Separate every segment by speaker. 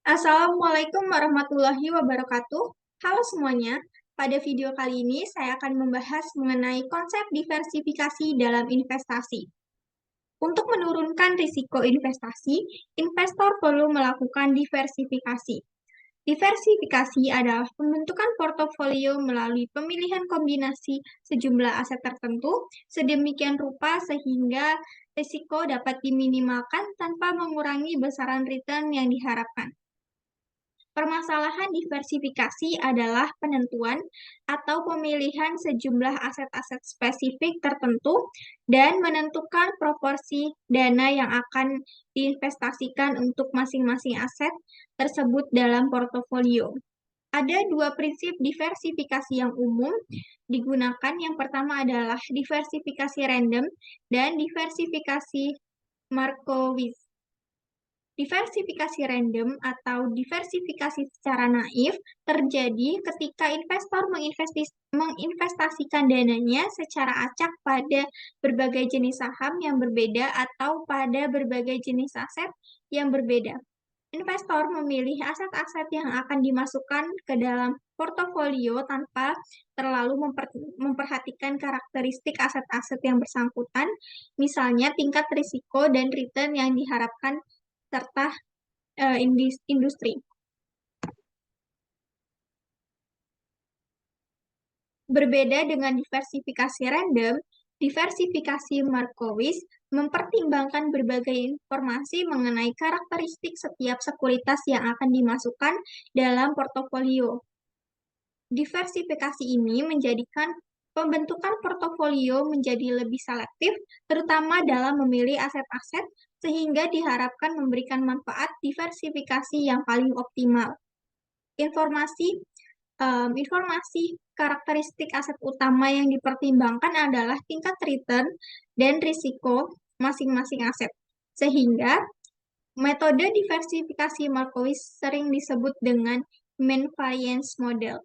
Speaker 1: Assalamualaikum warahmatullahi wabarakatuh. Halo semuanya, pada video kali ini saya akan membahas mengenai konsep diversifikasi dalam investasi. Untuk menurunkan risiko investasi, investor perlu melakukan diversifikasi. Diversifikasi adalah pembentukan portofolio melalui pemilihan kombinasi sejumlah aset tertentu sedemikian rupa sehingga risiko dapat diminimalkan tanpa mengurangi besaran return yang diharapkan. Permasalahan diversifikasi adalah penentuan atau pemilihan sejumlah aset-aset spesifik tertentu dan menentukan proporsi dana yang akan diinvestasikan untuk masing-masing aset tersebut dalam portofolio. Ada dua prinsip diversifikasi yang umum digunakan. Yang pertama adalah diversifikasi random dan diversifikasi Markowitz. Diversifikasi random atau diversifikasi secara naif terjadi ketika investor menginvestasikan dananya secara acak pada berbagai jenis saham yang berbeda atau pada berbagai jenis aset yang berbeda. Investor memilih aset-aset yang akan dimasukkan ke dalam portofolio tanpa terlalu memperhatikan karakteristik aset-aset yang bersangkutan, misalnya tingkat risiko dan return yang diharapkan serta industri. Berbeda dengan diversifikasi random, diversifikasi Markowitz mempertimbangkan berbagai informasi mengenai karakteristik setiap sekuritas yang akan dimasukkan dalam portofolio. Diversifikasi ini menjadikan pembentukan portofolio menjadi lebih selektif, terutama dalam memilih aset-aset, sehingga diharapkan memberikan manfaat diversifikasi yang paling optimal. Informasi karakteristik aset utama yang dipertimbangkan adalah tingkat return dan risiko masing-masing aset. Sehingga metode diversifikasi Markowitz sering disebut dengan mean variance model.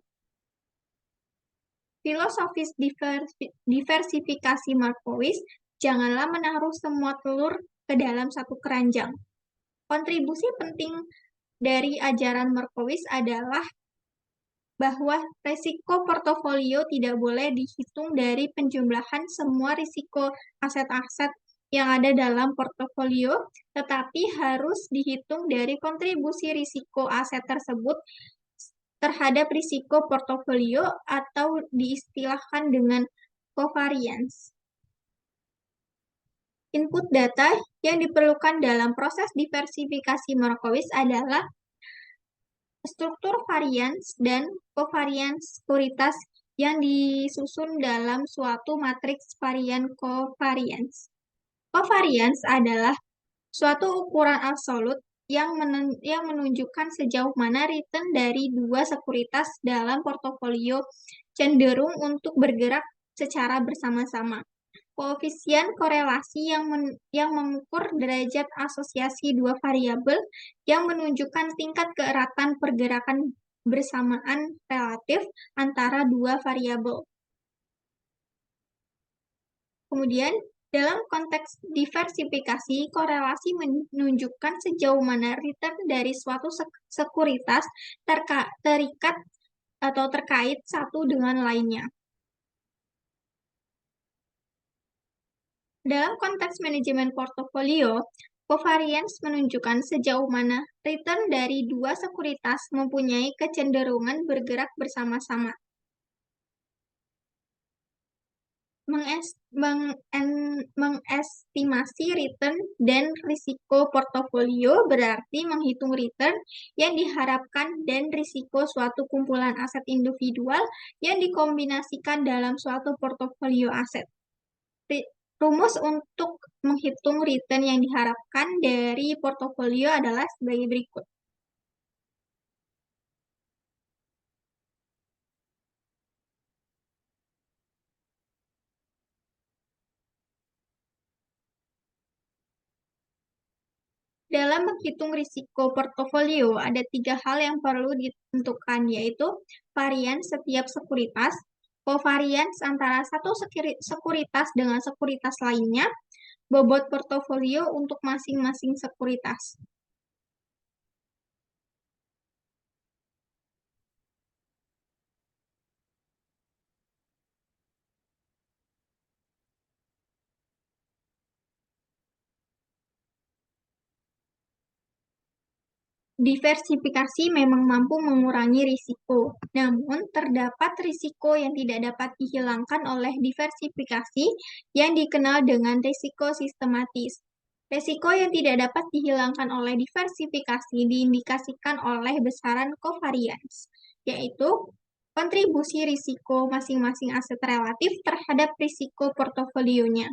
Speaker 1: Filosofis diversifikasi Markowitz, janganlah menaruh semua telur ke dalam satu keranjang. Kontribusi penting dari ajaran Markowitz adalah bahwa risiko portofolio tidak boleh dihitung dari penjumlahan semua risiko aset-aset yang ada dalam portofolio, tetapi harus dihitung dari kontribusi risiko aset tersebut terhadap risiko portofolio atau diistilahkan dengan covariance. Input data yang diperlukan dalam proses diversifikasi Markowitz adalah struktur varians dan covariance sekuritas yang disusun dalam suatu matriks varian covariance. Covariance adalah suatu ukuran absolut yang menunjukkan sejauh mana return dari dua sekuritas dalam portofolio cenderung untuk bergerak secara bersama-sama. Koefisien korelasi yang mengukur derajat asosiasi dua variabel yang menunjukkan tingkat keeratan pergerakan bersamaan relatif antara dua variabel. Kemudian, dalam konteks diversifikasi, korelasi menunjukkan sejauh mana return dari suatu sekuritas terikat atau terkait satu dengan lainnya. Dalam konteks manajemen portofolio, covariance menunjukkan sejauh mana return dari dua sekuritas mempunyai kecenderungan bergerak bersama-sama. Mengestimasi return dan risiko portofolio berarti menghitung return yang diharapkan dan risiko suatu kumpulan aset individual yang dikombinasikan dalam suatu portofolio aset. Rumus untuk menghitung return yang diharapkan dari portofolio adalah sebagai berikut. Dalam menghitung risiko portofolio, ada tiga hal yang perlu ditentukan, yaitu varians setiap sekuritas, covariance antara satu sekuritas dengan sekuritas lainnya, bobot portofolio untuk masing-masing sekuritas. Diversifikasi memang mampu mengurangi risiko, namun terdapat risiko yang tidak dapat dihilangkan oleh diversifikasi yang dikenal dengan risiko sistematis. Risiko yang tidak dapat dihilangkan oleh diversifikasi diindikasikan oleh besaran covariance, yaitu kontribusi risiko masing-masing aset relatif terhadap risiko portofolionya.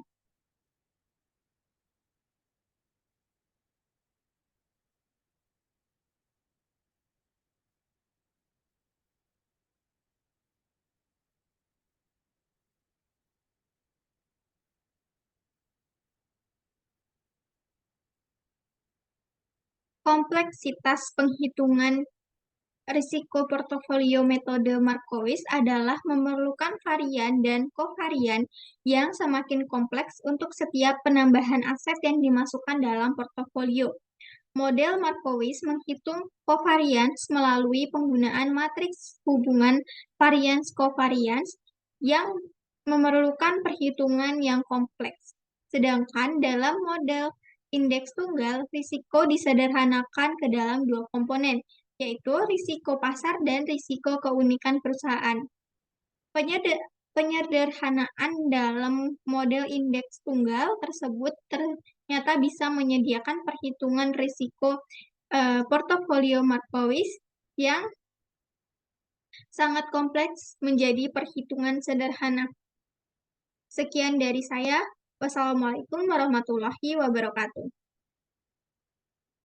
Speaker 1: Kompleksitas penghitungan risiko portofolio metode Markowitz adalah memerlukan varian dan kovarian yang semakin kompleks untuk setiap penambahan aset yang dimasukkan dalam portofolio. Model Markowitz menghitung covariance melalui penggunaan matriks hubungan variance-covariance yang memerlukan perhitungan yang kompleks. Sedangkan dalam model indeks tunggal, risiko disederhanakan ke dalam dua komponen, yaitu risiko pasar dan risiko keunikan perusahaan. Penyederhanaan dalam model indeks tunggal tersebut ternyata bisa menyediakan perhitungan risiko portofolio Markowitz yang sangat kompleks menjadi perhitungan sederhana. Sekian dari saya. Wassalamualaikum warahmatullahi wabarakatuh.